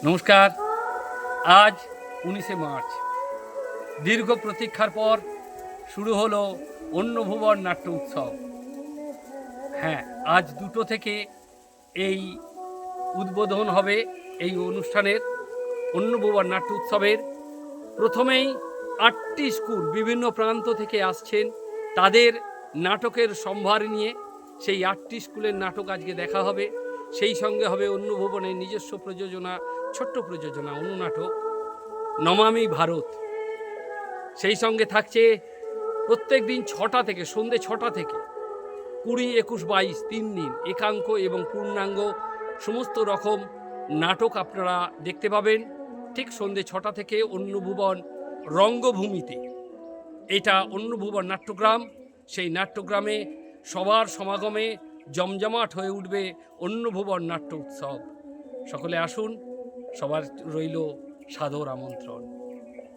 নমস্কার। আজ 19শে মার্চ, দীর্ঘ প্রতীক্ষার পর শুরু হলো অন্নভুবন নাট্য উৎসব। হ্যাঁ, আজ 2টো থেকে এই উদ্বোধন হবে এই অনুষ্ঠানের, অন্নভুবন নাট্য উৎসবের। প্রথমেই 8টি স্কুল বিভিন্ন প্রান্ত থেকে আসছেন, তাদের নাটকের সম্ভার নিয়ে সেই 8টি স্কুলের নাটক আজকে দেখা হবে। সেই সঙ্গে হবে অন্নভুবনের নিজস্ব প্রযোজনা, ছোট্ট প্রযোজনা অনুনাটক নমামি ভারত। সেই সঙ্গে থাকছে প্রত্যেক দিন 6টা থেকে, সন্ধ্যে 6টা থেকে 20, 21, 22 3 দিন একাঙ্ক এবং পূর্ণাঙ্গ সমস্ত রকম নাটক আপনারা দেখতে পাবেন ঠিক সন্ধ্যে 6টা থেকে অন্নভুবন রঙ্গভূমিতে। এটা অন্নভুবন নাট্যগ্রাম। সেই নাট্যগ্রামে সবার সমাগমে জমজমাট হয়ে উঠবে অন্নভুবন নাট্য উৎসব। সকলে আসুন, সবার রইল সাদর আমন্ত্রণ।